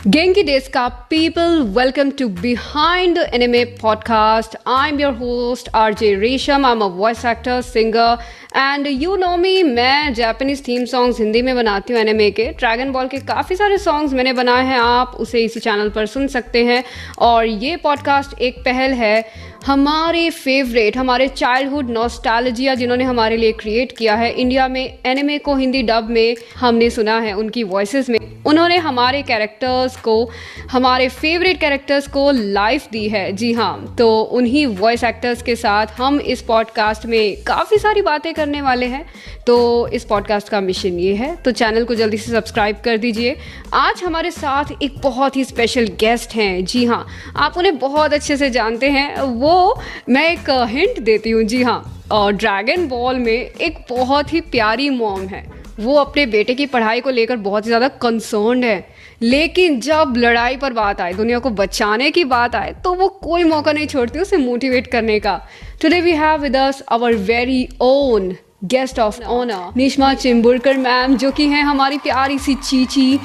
Genki Deska people, welcome to Behind the Anime podcast. I'm your host RJ Resham. I'm a voice actor, singer and you know me, मैं Japanese theme songs Hindi में बनाती हूँ anime के. Dragon ball के काफ़ी सारे songs मैंने बनाए हैं, आप उसे इसी चैनल पर सुन सकते हैं. और ये पॉडकास्ट एक पहल है हमारे फेवरेट, हमारे चाइल्डहुड नॉस्टैल्जिया जिन्होंने हमारे लिए क्रिएट किया है. इंडिया में एनिमे को हिंदी डब में हमने सुना है उनकी वॉइसेस में. उन्होंने हमारे कैरेक्टर्स को, हमारे फेवरेट कैरेक्टर्स को लाइफ दी है. जी हाँ, तो उन्हीं वॉइस एक्टर्स के साथ हम इस पॉडकास्ट में काफ़ी सारी बातें करने वाले हैं. तो इस पॉडकास्ट का मिशन ये है, तो चैनल को जल्दी से सब्सक्राइब कर दीजिए. आज हमारे साथ एक बहुत ही स्पेशल गेस्ट हैं. जी हाँ, आप उन्हें बहुत अच्छे से जानते हैं. वो मैं एक हिंट देती हूँ. जी हाँ, और ड्रैगन बॉल में एक बहुत ही प्यारी मॉम है. वो अपने बेटे की पढ़ाई को लेकर बहुत ही ज़्यादा कंसर्न्ड है, लेकिन जब लड़ाई पर बात आए, दुनिया को बचाने की बात आए, तो वो कोई मौका नहीं छोड़ती उसे मोटिवेट करने का. Today we have with us our very own guest of honour Nishma Chimburkar ma'am, जो कि हैं हमारी प्यारी सी ChiChi,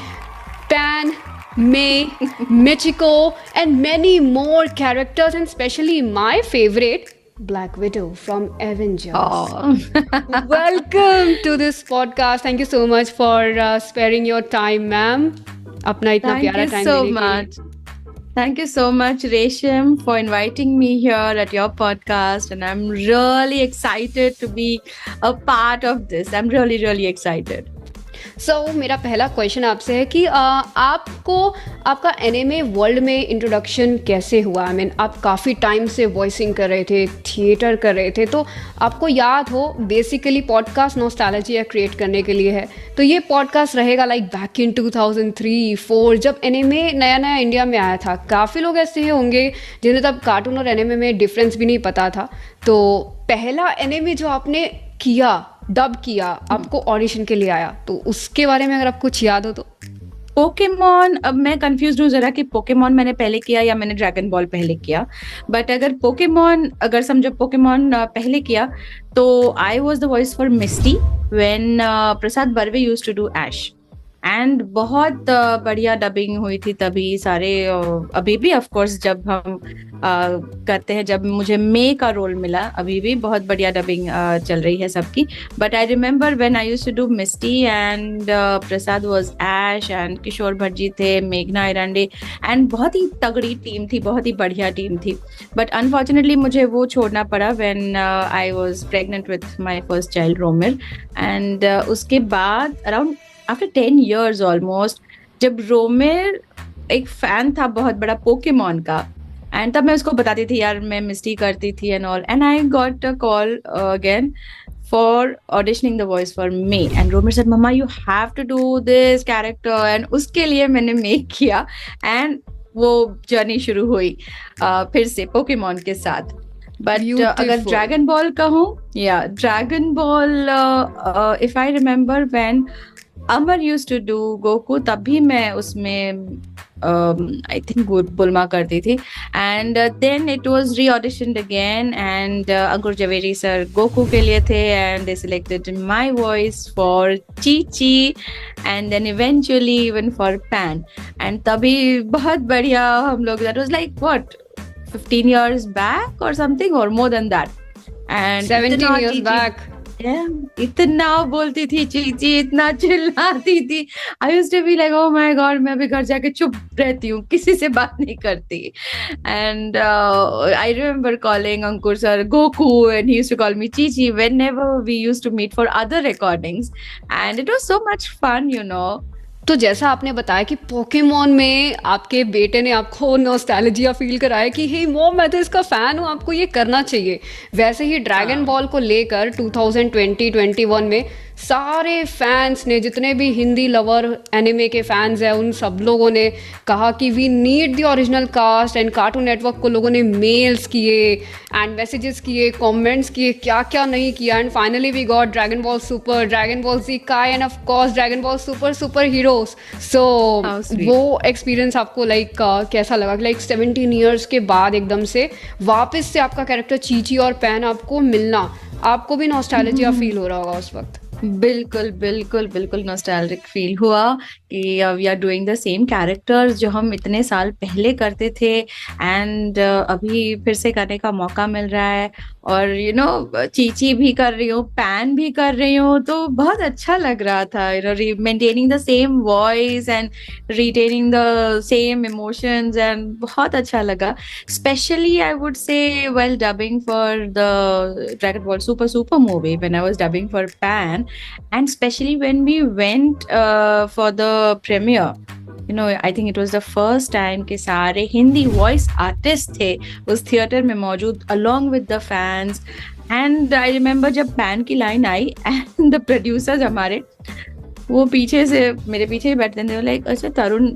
Pan, May, Michiko and many more characters, and especially my favorite, Black Widow from Avengers. Oh. Welcome to this podcast. Thank you so much for sparing your time, ma'am. अपना इतना प्यारा time देने के लिए. Thank you so much, Resham, for inviting me here at your podcast, and I'm really excited to be a part of this. I'm really, really excited. मेरा पहला question आपसे है कि आपको आपका एनिमे वर्ल्ड में इंट्रोडक्शन कैसे हुआ? आई मीन आप काफ़ी टाइम से वॉइसिंग कर रहे थे, थिएटर कर रहे थे, तो आपको याद हो बेसिकली पॉडकास्ट नॉस्टैल्जिया क्रिएट करने के लिए है. तो ये पॉडकास्ट रहेगा लाइक बैक इन 2003-4 जब एनिमे नया नया इंडिया में आया था. काफ़ी लोग ऐसे होंगे जिन्हें तब कार्टून और एनिमे में डिफरेंस भी नहीं पता था. तो पहला एनिमे जो आपने किया, डब किया, आपको ऑडिशन के लिए आया, तो उसके बारे में अगर आपको कुछ याद हो तो. पोकेमॉन, अब मैं कंफ्यूज हूँ जरा कि पोकेमॉन मैंने पहले किया या मैंने ड्रैगन बॉल पहले किया. बट अगर पोकेमॉन, अगर समझो पोकेमॉन पहले किया, तो I was the voice for Misty when Prasad Barve used to do Ash. And बहुत बढ़िया डबिंग हुई थी तभी. सारे अभी भी ऑफ कोर्स जब हम करते हैं, जब मुझे मे का रोल मिला, अभी भी बहुत बढ़िया डबिंग चल रही है सबकी. But I remember when I used to do Misty and Prasad was Ash and Kishore Bhatt थे, मेघना इरांडे, एंड बहुत ही तगड़ी टीम थी, बहुत ही बढ़िया टीम थी. बट अनफॉर्चुनेटली मुझे वो छोड़ना पड़ा when I was pregnant with my first child Romir. And उसके बाद अराउंड आफ्टर 10 years ऑलमोस्ट, जब रोमिर एक फैन था बहुत बड़ा पोकेमॉन का, एंड तब मैं उसको बताती थी यार मैं मिस्टी करती थी and all, and I got a call again for auditioning the voice for May. And Romir said mamma you have to do this character, and उसके लिए मैंने मेक किया एंड वो जर्नी शुरू हुई फिर से पोकेमॉन के साथ. बट अगर ड्रैगन बॉल कहूँ, या Dragon Ball, if I remember when Amar used to do Goku, तभी मैं उसमें आई थिंक बुलमा करती थी. And then it was reauditioned again, and Ankur Javeri sir Goku के लिए थे, and they selected my voice for ChiChi, and then eventually even for Pan. And तभी बहुत बढ़िया हम लोग, that was like what 15 years back or something, or more than that. And 17 years back. इतना बोलती थी चीची, इतना चिल्लाती थी. I used to be like oh my God, मैं अभी घर जाके चुप रहती हूँ, किसी से बात नहीं करती. And I remember calling Ankur sir Goku and he used to call me Chichi whenever we used to meet for other recordings, and it was so much fun, you know. तो जैसा आपने बताया कि पोकेमॉन में आपके बेटे ने आपको नॉस्टैल्जिया फील कराया कि हे मॉम मैं तो इसका फ़ैन हूँ, आपको ये करना चाहिए. वैसे ही ड्रैगन बॉल को लेकर 2020-21 में सारे फैंस ने, जितने भी हिंदी लवर एनिमे के फैंस हैं, उन सब लोगों ने कहा कि we need the original cast, and Cartoon Network को लोगों ने मेल्स किए एंड मैसेजेस किए, कमेंट्स किए, क्या क्या नहीं किया, and finally we got Dragon Ball Super, Dragon Ball Z Kai, and of course Dragon Ball Super Super Heroes. So वो एक्सपीरियंस आपको लाइक कैसा लगा? लाइक 17 ईयर्स के बाद एकदम से वापस से आपका कैरेक्टर चीची और पैन आपको मिलना, आपको भी नॉस्टैल्जिया फील हो रहा होगा उस वक्त. बिल्कुल बिल्कुल बिल्कुल नॉस्टैल्जिक फील हुआ कि we are doing the same characters जो हम इतने साल पहले करते थे, एंड अभी फिर से करने का मौका मिल रहा है. और यू नो चीची भी कर रही हूँ, पैन भी कर रही हूँ, तो बहुत अच्छा लग रहा था. You know maintaining the same voice and retaining the same emotions, and बहुत अच्छा लगा. Specially I would say while dubbing for the dragon Ball Super super movie, when I was dubbing for pan, and especially when we went for the premiere, you know, I think it was the first time कि सारे Hindi voice artist थे उस theatre में मौजूद along with the fans. And I remember जब pan की line I and the producers हमारे वो पीछे से मेरे पीछे ही बैठते थे, लाइक अच्छा तरुण,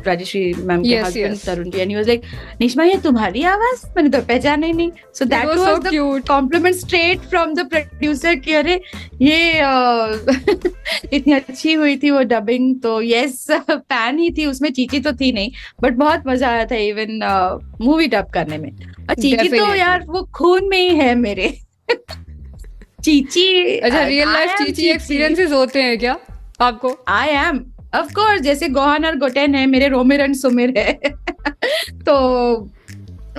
राजश्री मैम के husband Tarun ji, and he was like Nishma ये तुम्हारी आवाज, मैंने तो पहचाना ही नहीं. So that was the compliment straight from the producer कि अरे ये इतनी अच्छी हुई थी वो डबिंग. तो यस पैन ही थी उसमें, चीची तो थी नहीं, बट बहुत मजा आया था इवन मूवी डब करने में. और चीची तो यार वो खून में ही है मेरे. चीची, अच्छा रियल लाइफ चीची एक्सपीरियंसेस होते हैं क्या आपको? आई एम ऑफ कोर्स, जैसे गोहान और गोटेन है मेरे, रोमिर एंड सुमिर है. तो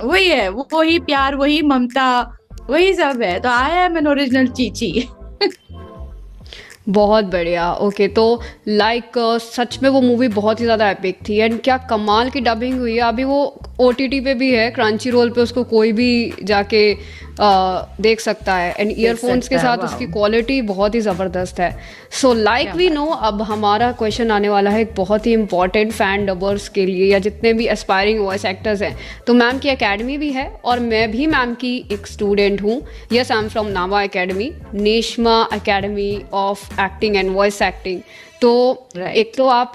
वही है, वही प्यार, वही ममता, वही सब है. तो I am an original Chichi. बहुत बढ़िया. ओके, तो लाइक सच में वो मूवी बहुत ही ज़्यादा एपिक थी, एंड क्या कमाल की डबिंग हुई है. अभी वो OTT पे भी है, क्रंची रोल पे, उसको कोई भी जाके देख सकता है, एंड ईयरफोन्स के साथ उसकी क्वालिटी बहुत ही ज़बरदस्त है. सो लाइक वी नो, अब हमारा क्वेश्चन आने वाला है एक बहुत ही इंपॉर्टेंट फैन डबर्स के लिए, या जितने भी एस्पायरिंग वॉइस एक्टर्स हैं. तो मैम की एकेडमी भी है, और मैं भी मैम की एक स्टूडेंट हूँ. Yes, I am from Nava academy, Neshma academy of acting and voice acting. तो एक तो आप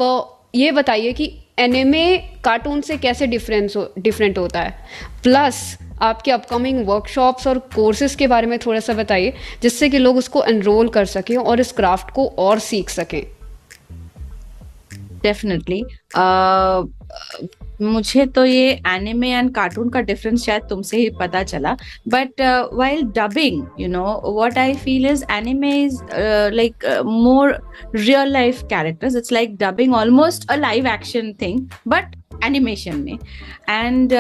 ये बताइए कि एनिमे कार्टून से कैसे डिफरेंट होता है, प्लस आपके अपकमिंग वर्कशॉप्स और कोर्सेज के बारे में थोड़ा सा बताइए, जिससे कि लोग उसको एनरोल कर सकें और इस क्राफ्ट को और सीख सकें. डेफिनेटली मुझे तो ये एनिमे एंड कार्टून का डिफरेंस शायद तुमसे ही पता चला, but while dubbing, you know what I feel is anime is like more real life characters. It's like dubbing almost a live action thing but animation में. And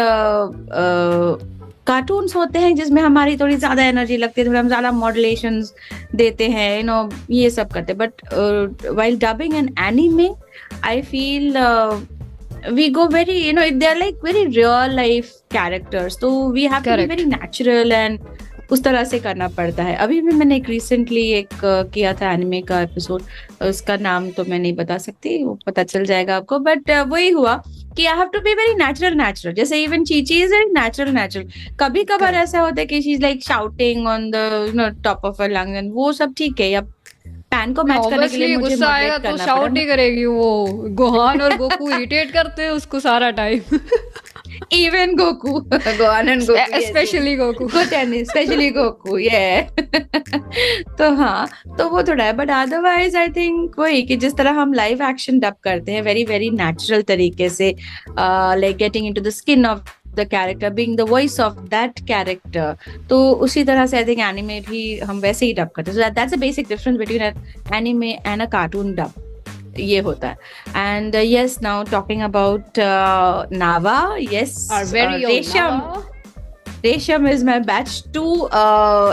cartoons होते हैं जिसमें हमारी थोड़ी ज्यादा एनर्जी लगती है, थोड़ा हम ज्यादा मॉड्यूलेशंस देते हैं, यू नो ये सब करते हैं. But while dubbing an anime I feel we go very, you know, they're like very real life characters, so we have to be very natural and उस तरह से करना पड़ता है. अभी भी मैंने एक रिसेंटली एक किया था एनिमे का एपिसोड, उसका नाम तो मैं नहीं बता सकती, वो पता चल जाएगा आपको. बट वही हुआ कि I have to be very natural. जैसे even Chichi is very natural. कभी कभार ऐसा होता है कि she is like shouting on the, you know, top of her lungs, and वो सब ठीक है. या पैन को मैच करने के लिए मुझे गुस्सा आएगा तो शाउट ही करेगी वो. गोहान और गोकू इरिटेट करते हैं उसको सारा time. Even Goku, Gohan and Goku, specially Goku, ये. तो हाँ, तो वो थोड़ा है, बट अदरवाइज आई थिंक वही कि जिस तरह हम लाइव एक्शन डब करते हैं वेरी वेरी नेचुरल तरीके से, like getting into the skin of the character, being the voice of that character. तो उसी तरह से I think anime भी हम वैसे ही डब करते हैं. So that's a basic difference between an anime and a cartoon dub. ये होता है. And yes, now talking about Nava, yes, our very own Nava. Resham is my batch 2,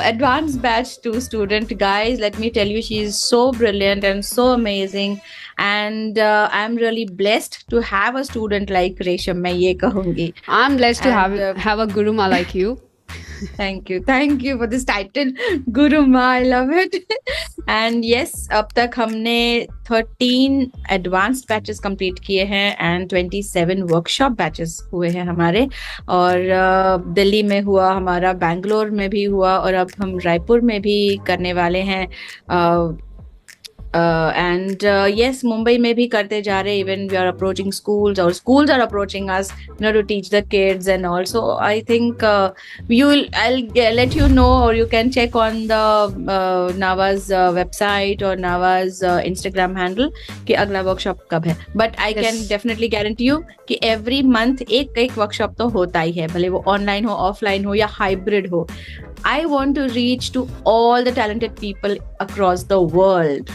advanced batch 2 student. Guys, let me tell you, she is so brilliant and so amazing. And I'm really blessed to have a student like Resham. मैं ये कहूँगी. I'm blessed to have a Guruma like you. Thank you for this title, Guruma. I love it. And yes, अब तक हमने 13 advanced batches complete किए हैं and 27 workshop batches हुए हैं हमारे. और दिल्ली में हुआ हमारा, बैंगलोर में भी हुआ, और अब हम रायपुर में भी करने वाले हैं एंड यस, मुंबई में भी करते जा रहे, even we are approaching schools और schools are approaching us to teach the kids, and also I think I'll let you know, or you can check on the Nava's website or Nava's Instagram handle कि अगला workshop कब है. But I can definitely guarantee you कि every month एक workshop तो होता ही है, भले वो ऑनलाइन हो, ऑफलाइन हो या हाइब्रिड हो. I want to reach to all the talented people across the world.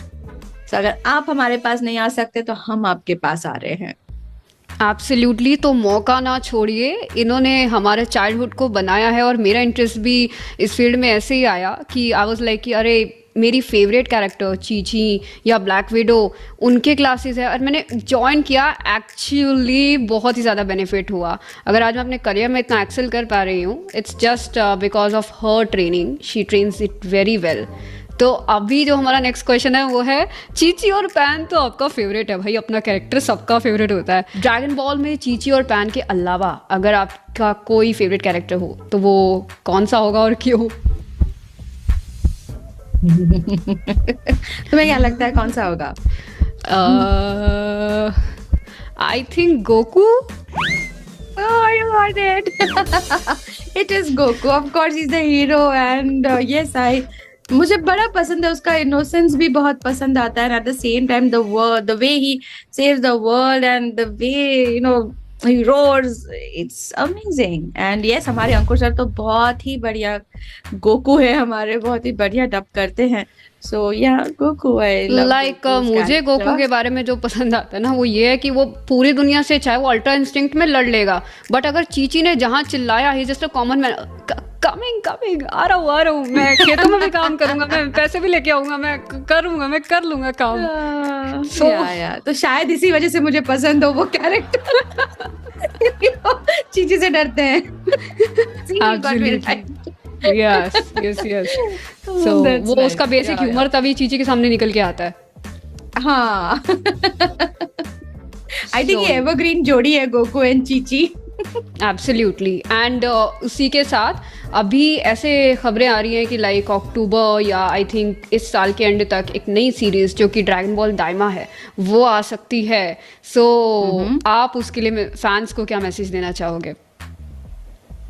So अगर आप हमारे पास नहीं आ सकते तो हम आपके पास आ रहे हैं. एब्सोल्युटली, तो मौका ना छोड़िए. इन्होंने हमारे चाइल्डहुड को बनाया है और मेरा इंटरेस्ट भी इस फील्ड में ऐसे ही आया कि आई वाज लाइक कि अरे मेरी फेवरेट कैरेक्टर चीची या ब्लैक विडो, उनके क्लासेस है और मैंने ज्वाइन किया. एक्चुअली बहुत ही ज़्यादा बेनिफिट हुआ. अगर आज मैं अपने करियर में इतना एक्सेल कर पा रही हूँ, it's just because of her training. She trains it very well. तो अभी जो हमारा नेक्स्ट क्वेश्चन है वो है, चीची और पैन तो आपका फेवरेट है भाई, अपना कैरेक्टर सबका फेवरेट होता है. ड्रैगन बॉल में चीची और पैन के अलावा अगर आपका कोई फेवरेट कैरेक्टर हो तो वो कौन सा होगा और क्यों? तुम्हें क्या लगता है कौन सा होगा? I think Goku. Oh, you got it. It is Goku. Of course, he's the hero, and yes, मुझे बड़ा पसंद है. उसका इनोसेंस भी बहुत पसंद आता है. At the same time the way he saves the world and the way he roars, it's amazing. And yes, हमारे अंकुर सर तो बहुत ही बढ़िया गोकू है, हमारे बहुत ही बढ़िया डब करते हैं. So yeah, Goku, I love like मुझे गोकू के बारे में जो पसंद आता है ना वो ये है कि वो पूरी दुनिया से चाहे वो अल्ट्रा इंस्टिंक्ट में लड़ लेगा, बट अगर चीची ने जहाँ चिल्लाया, he just a common man, coming आ रहा हूँ मैं, खेतों में भी काम करूंगा, मैं पैसे भी लेके आऊंगा, मैं कर लूंगा काम. तो शायद इसी वजह से मुझे पसंद हो वो कैरेक्टर. चीची से डरते हैं. yes. So वो उसका बेसिक ह्यूमर तभी चीची के सामने निकल के आता है. हाँ. आई थिंक ये एवरग्रीन जोड़ी है Goku and Chichi. Absolutely. And उसी के साथ अभी ऐसे खबरें आ रही हैं कि लाइक अक्टूबर या आई थिंक इस साल के एंड तक एक नई सीरीज जो कि ड्रैगन बॉल दाइमा है वो आ सकती है. सो आप उसके लिए फैंस को क्या मैसेज देना चाहोगे?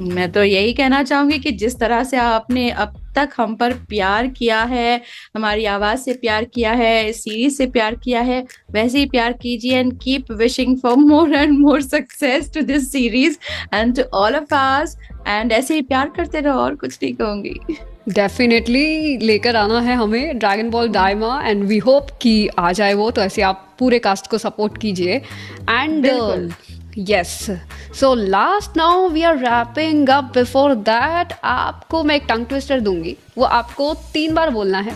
मैं तो यही कहना चाहूंगी कि जिस तरह से आपने अब तक हम पर प्यार किया है, हमारी आवाज से प्यार किया है, सीरीज से प्यार किया है, वैसे ही प्यार कीजिए. And keep wishing for more and more success to this series and to all of us. And ऐसे ही प्यार करते रहो, और कुछ नहीं कहूंगी. डेफिनेटली लेकर आना है हमें Dragon Ball Daima, and we hope कि आ जाए वो. तो ऐसे आप पूरे कास्ट को सपोर्ट कीजिए. And yes, so last now we are wrapping up. Before that आपको मैं एक टंग ट्विस्टर दूंगी, वो आपको 3 बार बोलना है.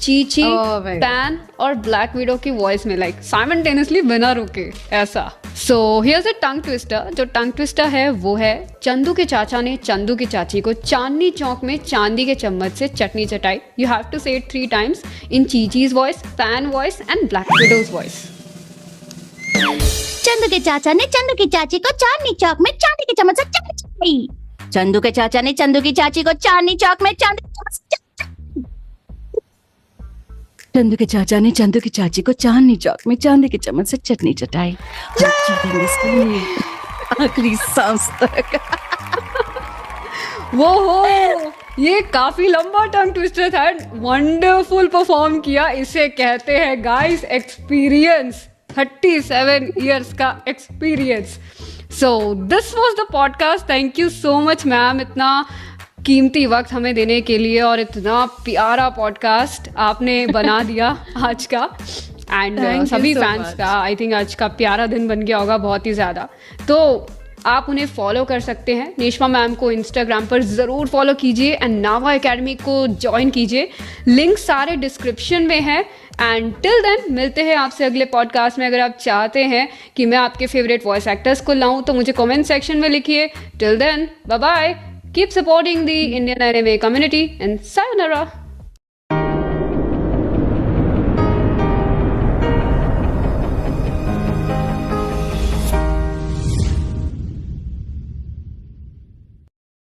चीची, पैन और ब्लैक विडो की वॉइस में, लाइक साइमल्टेनियसली बिना रुके ऐसा. सो हियर्स अ टंग ट्विस्टर. जो टंग ट्विस्टर है वो है, चंदू के चाचा ने चंदू की चाची को चांदनी चौक में चांदी के चम्मच से चटनी चटाई. You have to say it 3 times in ChiChi's voice, Pan voice and Black Widow's voice. Chandu के चाचा ने चंदू की चाची को चांदनी चौक में चांदी के चम्मच से चटनी चटाई. चंदू के चाचा ने चंदू की चाची को चांदनी चौक में चांदी के चम्मच से चंदू के चाचा ने चंदू की चाची को चांदनी चौक में चांदी के चम्मच से चटनी चटाई. आखिरी सांस तक. वो हो, ये काफी लंबा टंग ट्विस्टर था. वंडरफुल परफॉर्म किया. इसे कहते हैं गाइस एक्सपीरियंस. 37 years का experience. So this was the podcast. Thank you so much ma'am, इतना कीमती वक्त हमें देने के लिए और इतना प्यारा पॉडकास्ट आपने बना दिया आज का. एंड सभी फैंस का आई थिंक आज का प्यारा दिन बन गया होगा बहुत ही ज़्यादा. तो आप उन्हें फॉलो कर सकते हैं. नेश्मा मैम को इंस्टाग्राम पर ज़रूर फॉलो कीजिए एंड नावा एकेडमी को ज्वाइन कीजिए. लिंक सारे डिस्क्रिप्शन में है. एंड टिल देन मिलते हैं आपसे अगले पॉडकास्ट में. अगर आप चाहते हैं कि मैं आपके फेवरेट वॉइस एक्टर्स को लाऊं तो मुझे कमेंट सेक्शन में लिखिए. Till then bye bye. Keep supporting the Indian anime community and sayonara.